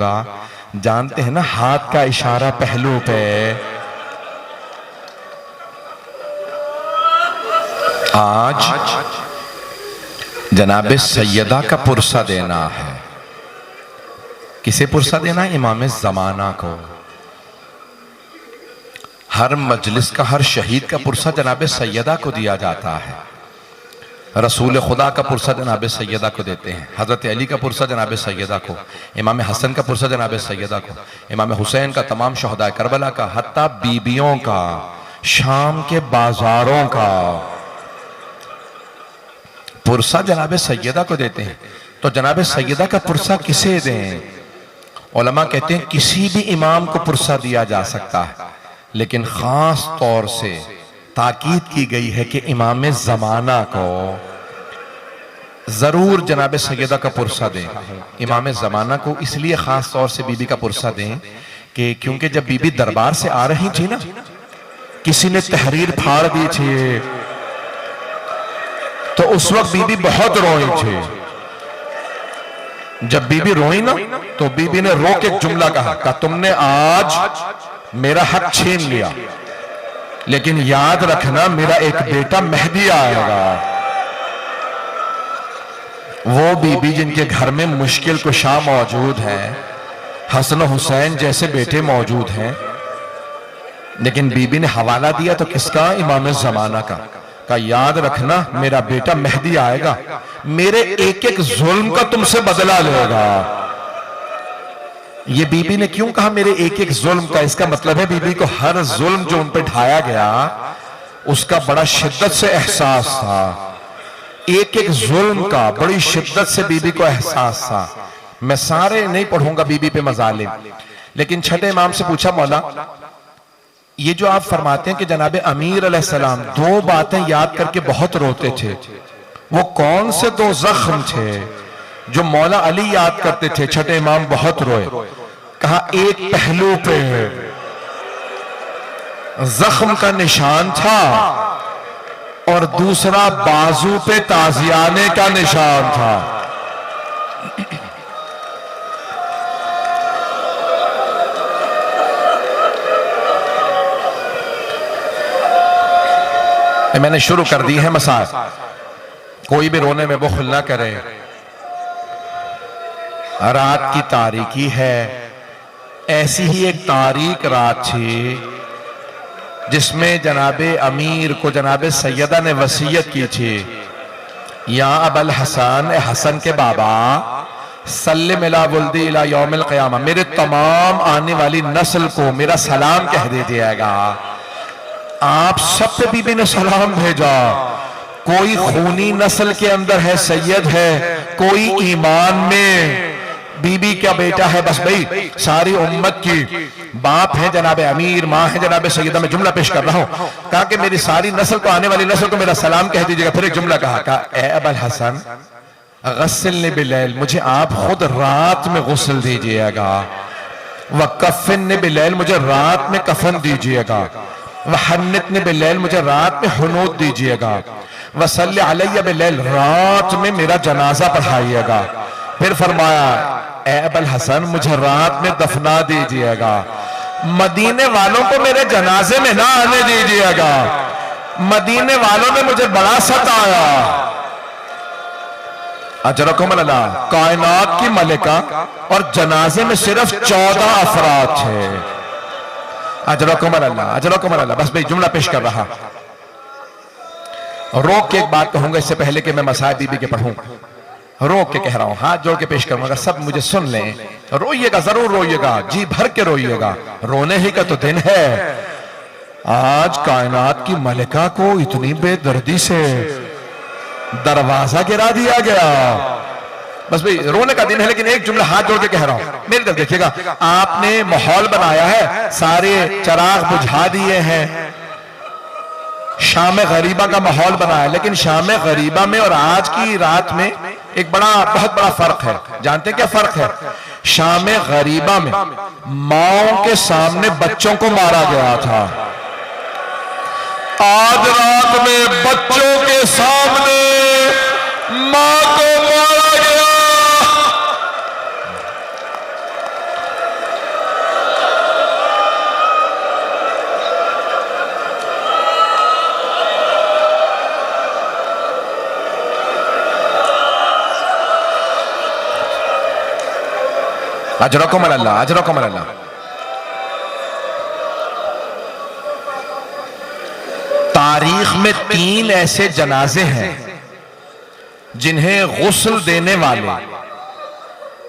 जानते हैं ना, हाथ का इशारा पहलू पे। आज जनाबे सैयदा का पुरसा देना है। किसे पुरसा देना है? इमाम ज़माना को। हर मजलिस का, हर शहीद का पुरसा जनाबे सैयदा को दिया जाता है। रसूल खुदा का पुरसा जनाब सैयदा को देते हैं, हज़रत अली का पुरसा जनाब सैयदा को, इमाम हसन का पुरसा जनाब सैयदा को, इमाम हुसैन का, तमाम शहदाए करबला का, हत्ता बीबियों का, शाम के बाजारों का पुरसा जनाब सैयदा को देते हैं। तो जनाब सैयदा का पुरसा किसे दें? उलमा कहते हैं किसी भी इमाम को पुरसा दिया जा सकता है, लेकिन खास तौर से ताकीद की गई है कि इमाम ज़माना को जरूर जनाब सैयदा का पुरसा दें। इमाम ज़माना को इसलिए खास तौर से बीबी का पुरसा दें कि क्योंकि जब बीबी दरबार से आ रही थी ना, किसी ने तहरीर फाड़ दी थी, तो उस वक्त बीबी बहुत रोई थी। जब बीबी रोई ना, तो बीबी ने रो के एक जुमला कहा, तुमने आज मेरा हक छीन लिया, लेकिन याद रखना मेरा एक बेटा मेहदी आएगा। वो बीबी जिनके घर में मुश्किल कुशा मौजूद है, हसन हुसैन जैसे बेटे मौजूद हैं, लेकिन बीबी ने हवाला दिया तो किसका? इमाम ज़माना का याद रखना मेरा बेटा मेहदी आएगा, मेरे एक एक जुल्म का तुमसे बदला लेगा। ये बीबी ने क्यों कहा मेरे एक एक जुल्म का? इसका मतलब है बीबी को हर जुल्म जो उन पे ढाया गया उसका बड़ा शिद्दत से एहसास था। एक एक जुल्म का बड़ी शिद्दत से बीबी को एहसास था। मैं सारे नहीं पढ़ूंगा बीबी पे मजालिम, लेकिन छठे इमाम से पूछा, मौला ये जो आप फरमाते हैं कि जनाब अमीर अलैहिस्सलाम दो बातें याद करके बहुत रोते थे, वो कौन से दो जख्म थे जो मौला अली याद करते थे? छठे इमाम बहुत रोए। कहा एक पहलू पे जख्म का निशान था और दूसरा बाजू पे ताजियाने का निशान था। मैंने शुरू कर दी है मसाज, कोई भी रोने में बुखल ना करे। रात की तारीकी है, ऐसी ही एक तारीक रात थी जिसमें जनाबे अमीर को जनाबे सैयदा ने वसीयत की थी, या अबल हसन, हसन के बाबा, सल्लिम अला वुल्दी इला यौमिल क़ियामा, मेरे तमाम आने वाली नस्ल को मेरा सलाम कह दीजिएगा। आप सब पे बीबी ने सलाम भेजा। कोई खूनी नस्ल के अंदर है, सैयद है, कोई ईमान में बीबी का बेटा है, बस भाई सारी उम्मत की बाप है जनाब अमीर, माँ है जनाब सैयदा। मैं जुमला पेश कर रहा हूँ। कहा कि मेरी सारी नस्ल को, आने वाली नस्ल को मेरा सलाम कह दीजिएगा। फिर एक जुमला कहा, ए अबल हसन गस्सिलनी बिलैल, मुझे आप खुद रात में गुस्ल दीजिएगा। व कफ़िन बिलैल, मुझे रात में कफन दीजिएगा। वहन्नितनी बिलैल, मुझे रात में हुनूत दीजिएगा। वसल्ली अलैया बिलैल, रात में मेरा जनाजा पढ़ाइएगा। फिर फरमाया, ए अबल हसन मुझे रात में दफना दीजिएगा, मदीने वालों को मेरे जनाजे में ना आने दीजिएगा, मदीने वालों ने मुझे बड़ा सताया। अजरकुम अल्लाह, कायनात की मलिका और जनाजे में सिर्फ 14 अफराद थे। अजरकुम अल्लाह, अजरकुम अल्लाह। बस भाई जुमला पेश कर रहा। रोक के एक बात कहूंगा इससे पहले कि मैं मसाइब बीबी के पढ़ूं, रोक के कह रहा हूं, हाथ जोड़ के पेश करूंगा, सब मुझे सुन लें। रोइएगा, जरूर रोइएगा, जी भर के रोइएगा, रोने ही का तो दिन है। आज कायनात की मलिका को इतनी बेदर्दी से दरवाजा गिरा दिया गया। बस भाई रोने का दिन है, लेकिन एक जुमला हाथ जोड़ के कह रहा हूं, मेरी तरफ देखिएगा। आपने माहौल बनाया है, सारे चिराग बुझा दिए हैं, शाम गरीबा का माहौल बनाया, लेकिन शाम गरीबा में और आज की रात में एक बहुत बड़ा फर्क है। जानते हैं क्या फर्क है? शाम गरीबा में माओं के सामने बच्चों को मारा गया था, आज रात में बच्चों के सामने मां को मारा गया। अजरकुम अल्लाह, अजरकुम अल्लाह। तारीख में 3 ऐसे जनाजे हैं जिन्हें गुस्ल देने वाले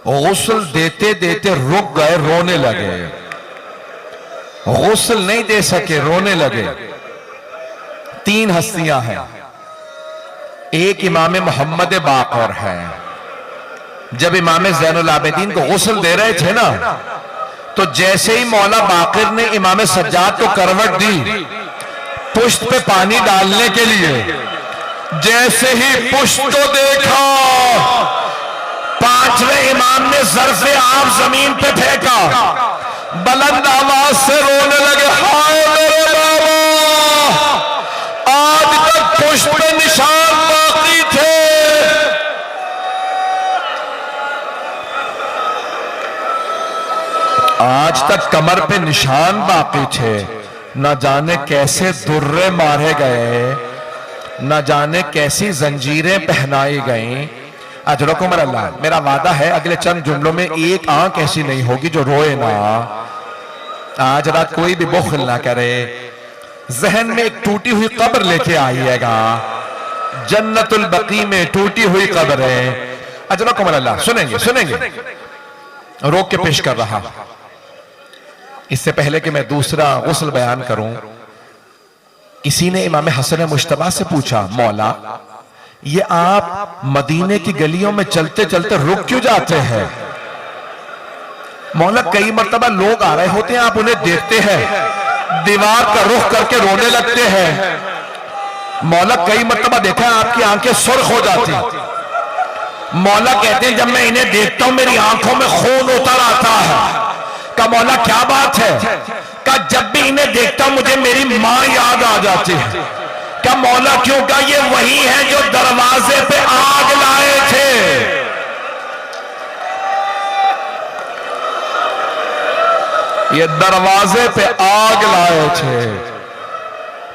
गुस्ल देते देते रुक गए, रोने लगे, गुस्ल नहीं दे सके, रोने लगे। 3 हस्तियां हैं। एक इमाम मोहम्मद बाक़र है। जब इमाम ज़ैनुल आबिदीन को गुस्ल दे रहे थे ना, तो जैसे ही मौला बाक़िर ने इमाम सज्जाद को करवट दी पुश्त पे पानी डालने के लिए, जैसे ही पुश्त को देखा, 5वें इमाम ने ज़र्फ़े आब जमीन पे फेंका, बुलंद आवाज से रोने लगे, हाय मेरे बाबा, आज तक पुश्त पे निशान बाकी थे, आज तक कमर पे निशान बाकी थे, न जाने कैसे दुर्रे मारे गए, न जाने कैसी जंजीरें पहनाई गईं। अजरकुम अल्लाह। मेरा वादा है अगले चंद जुमलों में एक आंख ऐसी नहीं होगी जो रोए ना। आज रात कोई भी बुखल ना करे। जहन में एक टूटी हुई कब्र लेके आइएगा, जन्नतुल बकी में टूटी हुई कब्र है। अजरकुम अल्लाह। सुनेंगे सुनेंगे, रोक के पेश कर रहा। इससे पहले कि मैं दूसरा गुस्ल बयान करूं, किसी ने इमाम हसन मुश्तबा से पूछा, मौला ये आप मदीने की गलियों में चलते चलते रुक क्यों जाते हैं? मौला कई मर्तबा लोग आ रहे होते हैं, आप उन्हें देखते हैं, दीवार का रुख करके रोने लगते हैं। मौला कई मर्तबा देखा है आपकी आंखें सुर्ख हो जाती। मौला कहते हैं जब मैं इन्हें देखता हूं मेरी आंखों में खून उतर आता है। का मौला क्या बात है? का जब भी इन्हें देखता हूं मुझे मेरी मां याद आ जाती है। क्या मौला क्यों? का ये वही है जो दरवाजे पे आग लाए थे। ये दरवाजे पे आग लाए थे,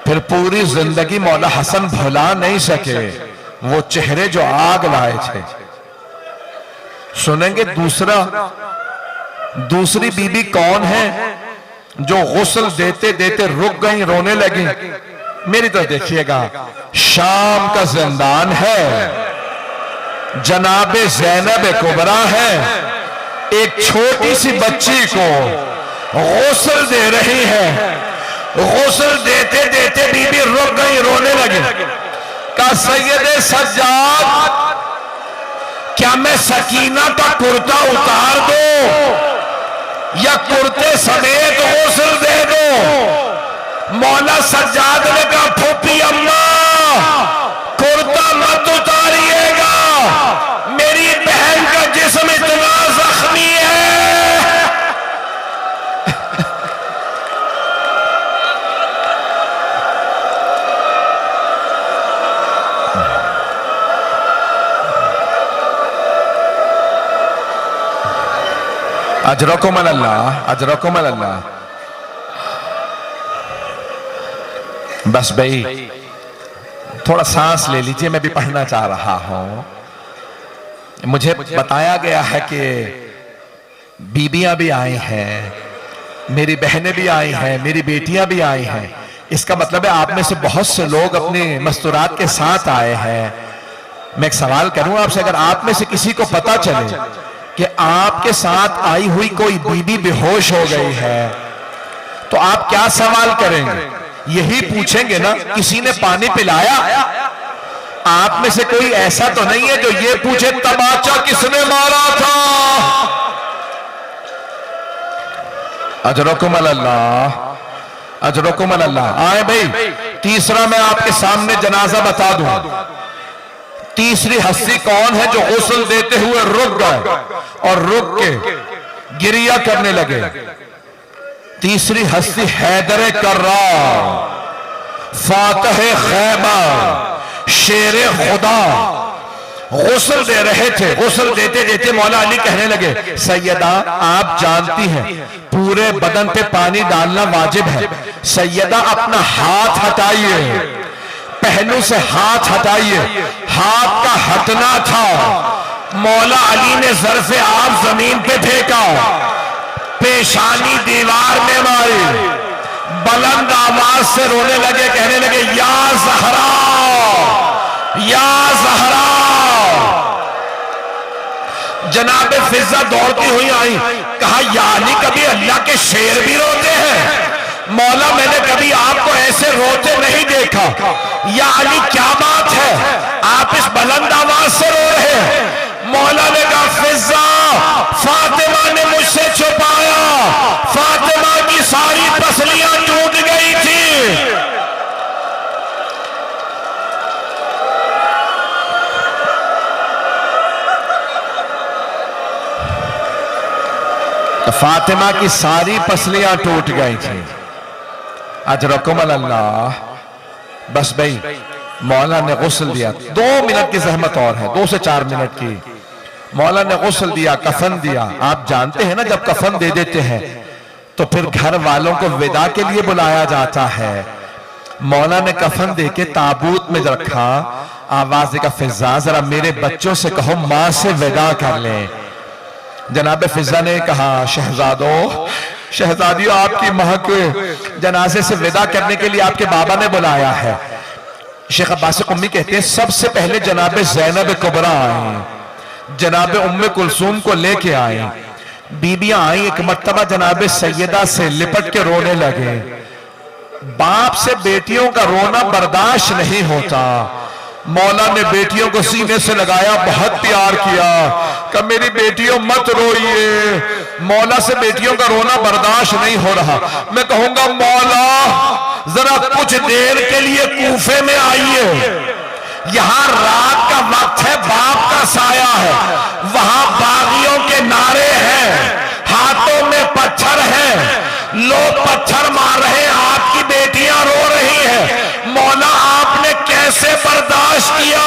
फिर पूरी जिंदगी मौला हसन भुला नहीं सके वो चेहरे जो आग लाए थे। सुनेंगे दूसरी बीबी कौन है जो गुस्ल देते देते रुक गई, रोने लगी। मेरी तरफ देखिएगा, शाम का जिंदान है, जनाबे ज़ैनब कुबरा है, एक छोटी सी बच्ची को गुस्ल दे रही है। गुस्ल देते देते बीबी रुक गई, रोने लगी। का सैयदे सज्जाद, क्या मैं सकीना का कुर्ता उतार दो या कुर्ते समेत गुस्ल दे दो? मौला सज्जाद ने कहा, फूफी अम्मा कुर्ता मत उतारिएगा, मेरी बहन का जिस्म इतना जख्मी है। अजरकुम अल्लाह, अजरकुम अल्लाह। बस भाई थोड़ा सांस ले लीजिए, मैं भी पढ़ना चाह रहा हूं। मुझे बताया गया है कि बीबियां भी आई हैं, मेरी बहनें भी आई हैं, मेरी बेटियां भी आई हैं। इसका मतलब है आप में से बहुत से लोग अपने मस्तूरात के साथ आए हैं। मैं एक सवाल करूं आपसे, अगर आप में से किसी को पता चले कि आपके साथ आई हुई कोई बीबी बेहोश हो गई है, तो आप क्या सवाल करेंगे? यही पूछेंगे ना, किसी ने पानी पिलाया? आप में से कोई ऐसा तो नहीं है जो ये पूछे तमाचा किसने मारा था? अजरकुम अल्लाह, अजरकुम अल्लाह। आए भाई, तीसरा मैं आपके सामने जनाजा बता दूं। तीसरी हस्ती कौन है जो गुस्ल देते हुए रुक गए और रुक के गिरिया करने लगे? तीसरी हस्ती हैदर कर्रार, फातह खैबर, शेर खुदा गुस्ल दे रहे थे। गुस्ल देते देते मौला अली कहने लगे, सैयदा आप जानती हैं पूरे बदन पे पानी डालना वाजिब है। सैयदा अपना हाथ हटाइए, पहलू से हाथ हटाइए। हाथ का हटना था, मौला अली ने ज़र्फ़े आप जमीन पे फेंका, पेशानी दीवार में मारी, बुलंद आवाज से रोने लगे, कहने लगे या ज़हरा, या ज़हरा। जनाब फिजा दौड़ती हुई आई, कहा यानी कभी अल्लाह के शेर भी रोते हैं? मौला मैंने कभी आपको ऐसे रोते नहीं देखा। या अली क्या बात है, आप इस बुलंद आवाज से रो रहे हैं? मौला ने कहा फिजा, फातिमा ने मुझसे छुपाया, फातिमा की सारी पसलियां टूट गई थी। फातिमा की सारी पसलियां टूट गई थी। अजरकुम अल्लाह। बस भाई मौला ने गुस्ल दिया, 2 मिनट की जहमत और है, 2 से 4 मिनट की। मौला ने गुस्ल दिया, कफन दिया। आप जानते हैं ना जब कफन दे देते हैं तो फिर घर वालों को विदा के लिए बुलाया जाता है। मौला ने कफन देके ताबूत में रखा, आवाज देगा फिजा जरा मेरे बच्चों से कहो मां से विदा कर लें। जनाब फिजा ने कहा शहजादों, शहजादियों आपकी मां के जनाजे से विदा करने के लिए आपके बाबा ने बुलाया है। शेख अब्बास कुम्मी कहते हैं सबसे पहले जनाब ज़ैनब कुबरा आई, जनाब उम्मे कुलसूम को लेके आए। बीबियां आई, एक मर्तबा जनाब सैयदा से लिपट के रोने लगे। बाप से बेटियों का रोना बर्दाश्त नहीं होता। मौला ने बेटियों को सीने से लगाया, बहुत प्यार किया, कि मेरी बेटियों मत रोइए, मौला से बेटियों का रोना बर्दाश्त नहीं हो रहा। मैं कहूंगा मौला जरा कुछ देर के लिए कूफे में आइए, यहां रात का वक्त है, बाप का साया है, वहां बागियों के नारे हैं, हाथों में पत्थर हैं, लोग पत्थर मार रहे हैं, आपकी बेटियां रो रही हैं। मौला आपने कैसे बर्दाश्त किया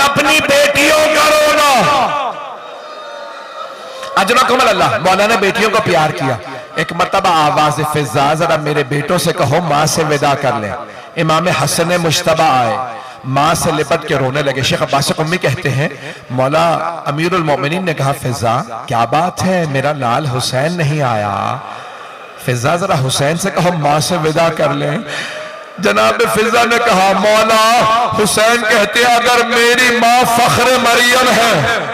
अपनी बेटियों का रोना? अजरकुम अल्लाह। मौला ने बेटियों को प्यार किया। एक मर्तबा आवाज फिजा जरा मेरे बेटों से कहो मां से विदा कर ले। इमाम हसन मुश्तबा आए, मां से लिपट के रोने लगे। शेख अब्बास कुम्मी कहते हैं मौला अमीरुल मोमिनीन ने कहा फिजा क्या बात है, मेरा लाल हुसैन नहीं आया? फिजा जरा हुसैन से कहो मां से विदा कर ले। जनाब फिजा ने कहा मौला हुसैन कहते अगर मेरी मां फख्र मरियम है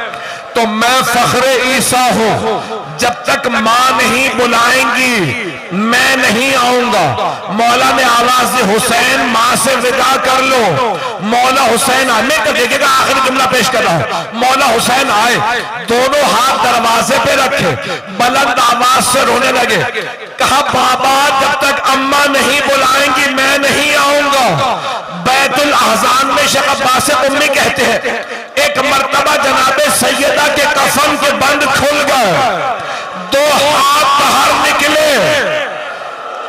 तो मैं फख्र ईसा हूं, जब तक मां नहीं बुलाएंगी मैं नहीं आऊंगा। मौला ने आवाज दी हुसैन मां से विदा कर लो। मौला हुसैन आने का देखेगा, आखिरी जुमला पेश कर रहा हूं। मौला हुसैन आए, दोनों हाथ दरवाजे पे रखे, बुलंद आवाज से रोने लगे। कहा बाबा जब तक अम्मा नहीं बुलाएंगी मैं नहीं आऊंगा। बैतुल अहजान में शेख अब्बास कुम्मी कहते हैं एक मर्तबा जनाबे सैयदा के कफन के बंद खुल गए, 2 हाथ बाहर निकले।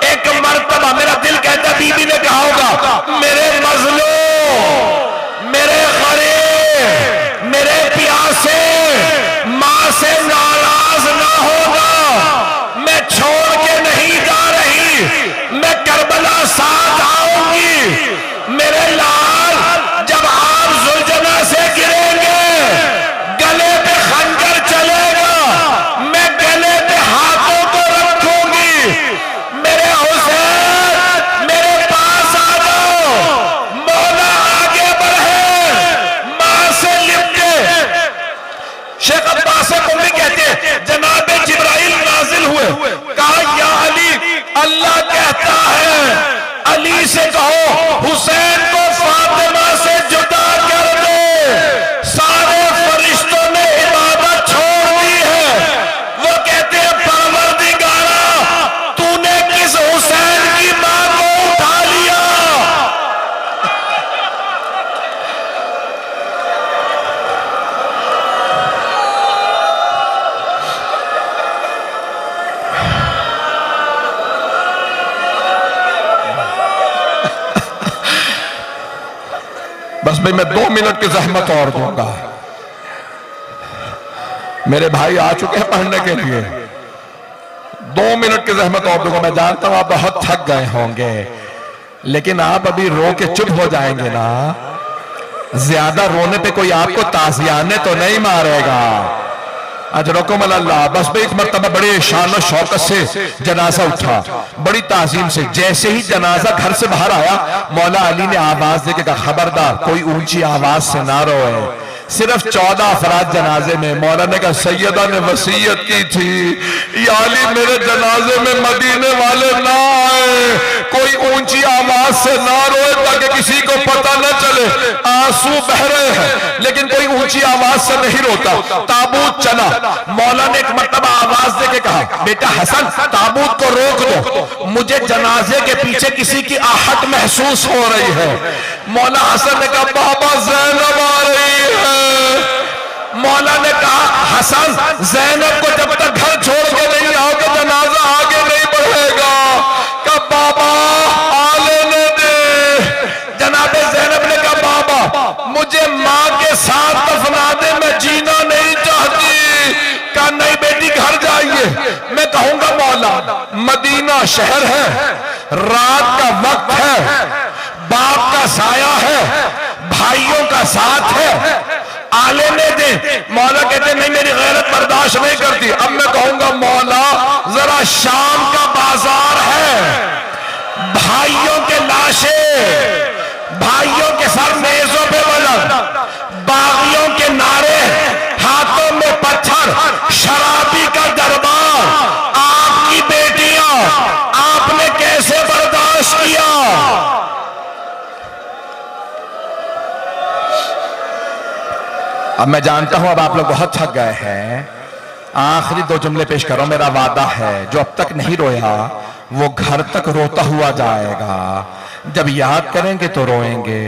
एक मर्तबा मेरा दिल कहता बीबी ने कहा होगा मेरे मजलूम, मेरे गरीब, मेरे प्यासे, मां से नाराज ना होगा, मैं छोड़ के नहीं जा रही, मैं करबला साथ आऊंगी। मेरे लाल जब आप जुल्जना से गिरेंगे गले पे खंजर चलेगा, मैं गले पे हाथों को रखूंगी। मेरे हुसैन मेरे पास आ जाओ, मौला आगे बढ़े, मां से लिपटे। शेख अब्बास कुम्मी कहते हैं जनाब जिब्राइल नाजिल हुए, कहा या अली अल्लाह कहता है अली से कहो हुसैन को फातिमा से जुदा कर दे। सारे फरिश्तों ने इबादत छोड़ दी है, वो कहते हैं परवरदिगारा तूने किस हुसैन की मां को उठा लिया? बस भाई मैं 2 मिनट की जहमत और दूंगा। मेरे भाई आ चुके हैं पढ़ने के लिए, 2 मिनट की जहमत और दूंगा। मैं जानता हूं आप बहुत थक गए होंगे, लेकिन आप अभी रो के चुप हो जाएंगे ना। ज्यादा रोने पे कोई आपको ताजियाने तो नहीं मारेगा। अजरकुम अल्लाह। बस भाई एक मरतबा बड़े शान और शौकत से जनाजा उठा, बड़ी ताजीम से। जैसे ही जनाजा घर से बाहर आया, मौला अली ने आवाज देके कहा, खबरदार कोई ऊंची आवाज से ना रोए। सिर्फ 14 अफराद जनाजे में। मौला ने कहा, सैयदा ने वसीयत की थी, या अली मेरे जनाजे में मदीने वाले ना आए, कोई ऊंची आवाज से ना रोए ताकि किसी को पता न चले आंसू बह रहे हैं, लेकिन कोई ऊंची आवाज से नहीं रोता। ताबूत चला, मौला ने एक मरतबा आवाज देके कहा, बेटा हसन ताबूत को रोक दो, मुझे जनाजे के पीछे किसी की आहट महसूस हो रही है। मौला हसन ने कहा, बाबा ज़ैनब आ रही है। मौला ने कहा, हसन ज़ैनब को जब तक घर छोड़ के नहीं आओगे जनाजा आगे नहीं बढ़ेगा। कहा बाबा आ लेने दे। जनाबे ज़ैनब ने कहा, बाबा मुझे माँ के साथ दफना दे, मैं जीना नहीं चाहती। कहा नहीं बेटी घर जाइए। मैं कहूंगा मौला मदीना शहर है, रात का वक्त है, बाप का साया है, भाइयों का साथ है, आले में दे। मौला कहते नहीं मेरी गैरत बर्दाश्त नहीं करती। अब मैं कहूंगा मौला जरा शाम का बाजार है, भाइयों के लाशें, भाइयों के सर मेजों पे वजन, बागियों के नारे, हाथों में पत्थर, शराबी का दरबार, आपकी बेटियां, आपने कैसे बर्दाश्त किया। अब मैं जानता हूं अब आप लोग बहुत थक गए हैं। आखिरी 2 जुमले पेश करो। मेरा वादा है जो अब तक नहीं रोया वो घर तक रोता हुआ जाएगा। जब याद करेंगे तो रोएंगे।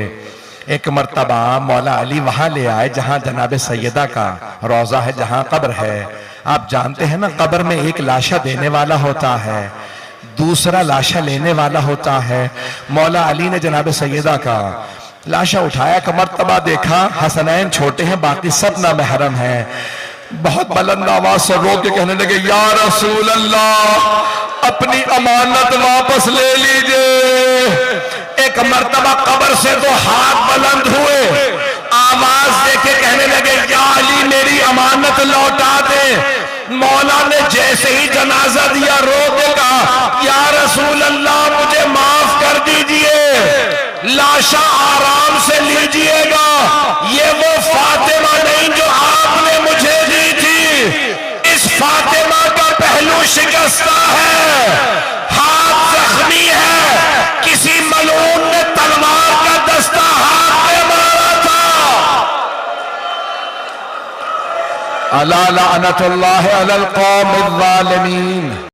एक मर्तबा मौला अली वहां ले आए जहां जनाबे सैयदा का रोजा है, जहां कब्र है। आप जानते हैं ना, कब्र में एक लाशा देने वाला होता है, दूसरा लाशा लेने वाला होता है। मौला अली ने जनाबे सैयदा का लाशा उठाया, का मर्तबा देखा, हसनैन छोटे हैं, बाकी सब ना महरम हैं। बहुत बुलंद आवाज से रो के कहने लगे, या रसूल अल्लाह अपनी अमानत वापस ले लीजिए। एक मर्तबा कब्र से 2 हाथ बुलंद हुए, आवाज देके कहने लगे, या अली मेरी अमानत लौटा दे। मौला ने जैसे ही जनाजा दिया रो के कहा, या रसूल अल्लाह मुझे माफ कर दीजिए, लाशा आराम से लीजिएगा, ये वो फातिमा नहीं जो आपने मुझे दी थी। इस फातिमा का पहलू शिकस्ता है, हाथ जख्मी है, किसी मलून ने तलवार का दस्ता हाथ में मारा था। अला लानतुल्लाहि अलल कौमिज़ ज़ालिमीन।